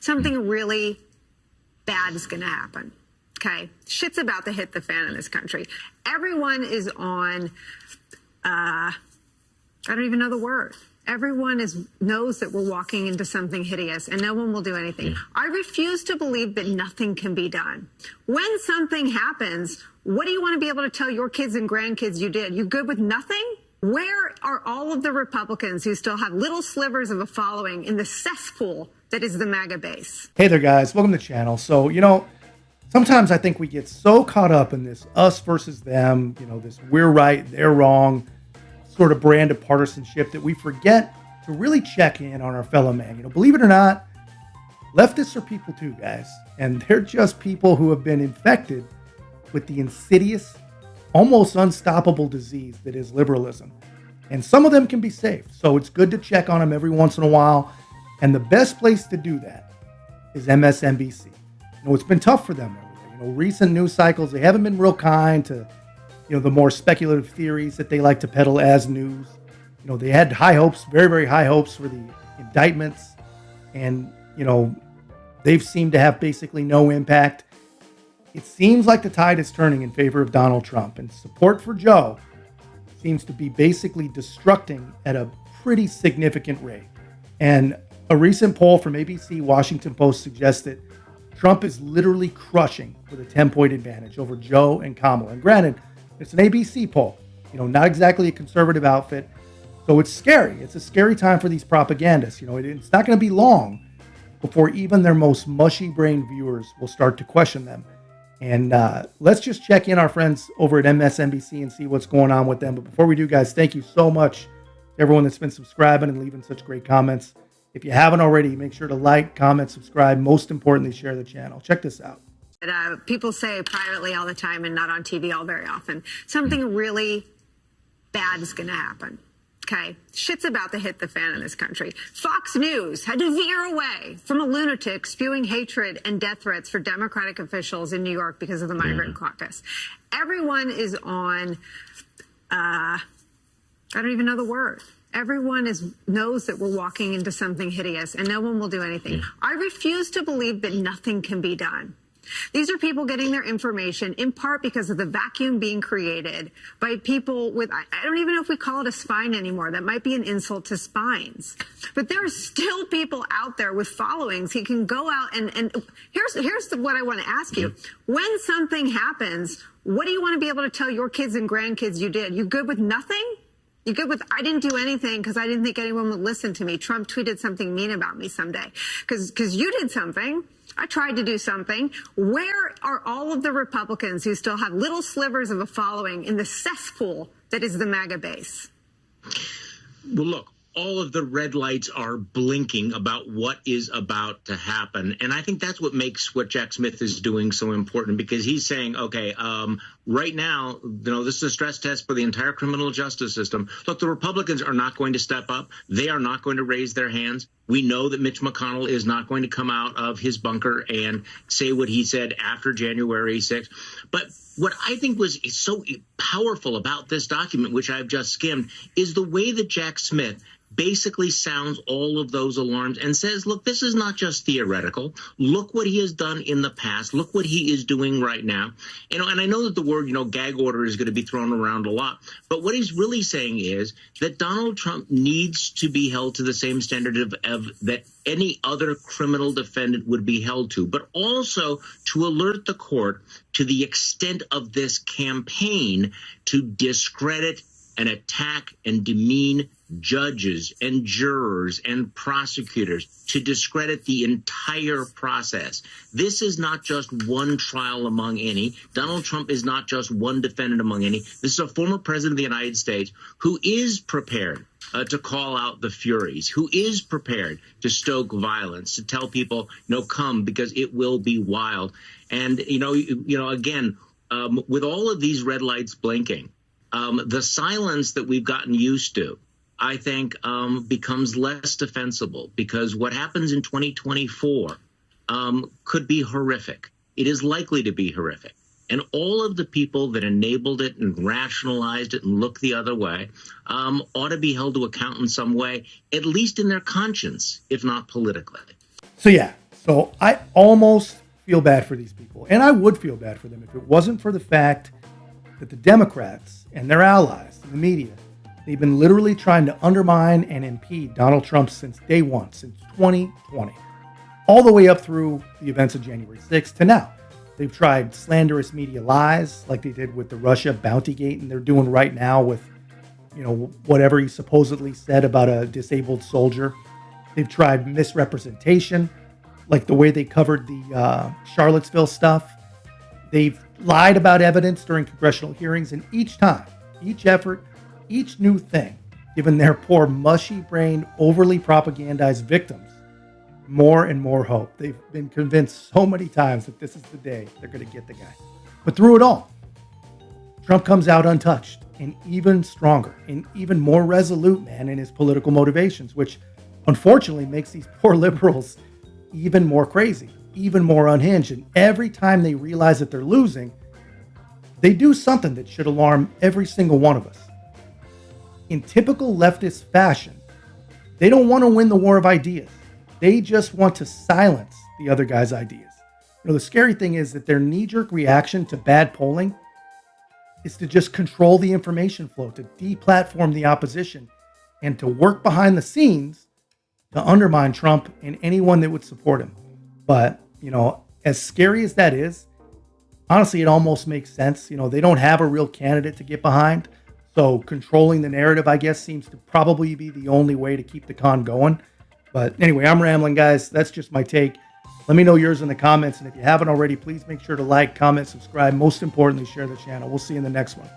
something really bad is going to happen. Okay? Shit's about to hit the fan in this country. Everyone is on, I don't even know the word. Everyone knows that we're walking into something hideous and no one will do anything. I refuse to believe that nothing can be done. When something happens, what do you want to be able to tell your kids and grandkids you did? You good with nothing? Where are all of the Republicans who still have little slivers of a following in the cesspool that is the MAGA base? Hey there, guys. Welcome to the channel. So, sometimes I think we get so caught up in this us versus them, this we're right, they're wrong sort of brand of partisanship that we forget to really check in on our fellow man. Believe it or not, leftists are people too, guys. And they're just people who have been infected with the insidious, almost unstoppable disease that is liberalism. And some of them can be saved. So it's good to check on them every once in a while. And the best place to do that is MSNBC. It's been tough for them over there. Recent news cycles, they haven't been real kind to the more speculative theories that they like to peddle as news. They had high hopes, very, very high hopes for the indictments. And, they've seemed to have basically no impact. It seems like the tide is turning in favor of Donald Trump, and support for Joe seems to be basically destructing at a pretty significant rate. And a recent poll from ABC Washington Post suggests that Trump is literally crushing with a 10-point advantage over Joe and Kamala. And granted, it's an ABC poll, not exactly a conservative outfit. So it's scary. It's a scary time for these propagandists. It's not going to be long before even their most mushy-brained viewers will start to question them. And let's just check in our friends over at MSNBC and see what's going on with them. But before we do, guys, thank you so much to everyone that's been subscribing and leaving such great comments. If you haven't already, make sure to like, comment, subscribe. Most importantly, share the channel. Check this out. People say privately all the time and not on TV all very often, something really bad is going to happen. Okay? Shit's about to hit the fan in this country. Fox News had to veer away from a lunatic spewing hatred and death threats for Democratic officials in New York because of the migrant caucus. Everyone is on, I don't even know the word. Everyone knows that we're walking into something hideous and no one will do anything. I refuse to believe that nothing can be done. These are people getting their information in part because of the vacuum being created by people with, I don't even know if we call it a spine anymore. That might be an insult to spines. But there are still people out there with followings. He can go out and here's what I want to ask you. When something happens, what do you want to be able to tell your kids and grandkids you did? You good with nothing? You good with, I didn't do anything because I didn't think anyone would listen to me. Trump tweeted something mean about me someday. Because you did something. I tried to do something. Where are all of the Republicans who still have little slivers of a following in the cesspool that is the MAGA base? Well, look, all of the red lights are blinking about what is about to happen. And I think that's what makes what Jack Smith is doing so important, because he's saying, okay, right now, this is a stress test for the entire criminal justice system. Look, the Republicans are not going to step up. They are not going to raise their hands. We know that Mitch McConnell is not going to come out of his bunker and say what he said after January 6th. But what I think was so powerful about this document, which I've just skimmed, is the way that Jack Smith basically sounds all of those alarms and says, look, this is not just theoretical. Look what he has done in the past. Look what he is doing right now. And I know that the word, gag order is going to be thrown around a lot. But what he's really saying is that Donald Trump needs to be held to the same standard of that any other criminal defendant would be held to, but also to alert the court to the extent of this campaign to discredit and attack and demean judges and jurors and prosecutors, to discredit the entire process. This is not just one trial among any. Donald Trump is not just one defendant among any. This is a former president of the United States who is prepared to call out the furies, who is prepared to stoke violence, to tell people, come, because it will be wild. And, again, with all of these red lights blinking, the silence that we've gotten used to, I think, becomes less defensible, because what happens in 2024 could be horrific. It is likely to be horrific. And all of the people that enabled it and rationalized it and looked the other way ought to be held to account in some way, at least in their conscience, if not politically. So So I almost feel bad for these people. And I would feel bad for them if it wasn't for the fact that the Democrats and their allies in the media, they've been literally trying to undermine and impede Donald Trump since day one, since 2020, all the way up through the events of January 6th to now. They've tried slanderous media lies like they did with the Russia Bountygate, and they're doing right now with, whatever he supposedly said about a disabled soldier. They've tried misrepresentation, like the way they covered the Charlottesville stuff. They've lied about evidence during congressional hearings, and each time, each effort, each new thing, given their poor, mushy-brained, overly propagandized victims more and more hope. They've been convinced so many times that this is the day they're going to get the guy. But through it all, Trump comes out untouched and even stronger and even more resolute, man, in his political motivations, which unfortunately makes these poor liberals even more crazy, even more unhinged. And every time they realize that they're losing, they do something that should alarm every single one of us. In typical leftist fashion, they don't want to win the war of ideas. They just want to silence the other guy's ideas. The scary thing is that their knee-jerk reaction to bad polling is to just control the information flow, to deplatform the opposition, and to work behind the scenes to undermine Trump and anyone that would support him. But, as scary as that is, honestly, it almost makes sense. They don't have a real candidate to get behind. So controlling the narrative, I guess, seems to probably be the only way to keep the con going. But anyway, I'm rambling, guys. That's just my take. Let me know yours in the comments. And if you haven't already, please make sure to like, comment, subscribe. Most importantly, share the channel. We'll see you in the next one.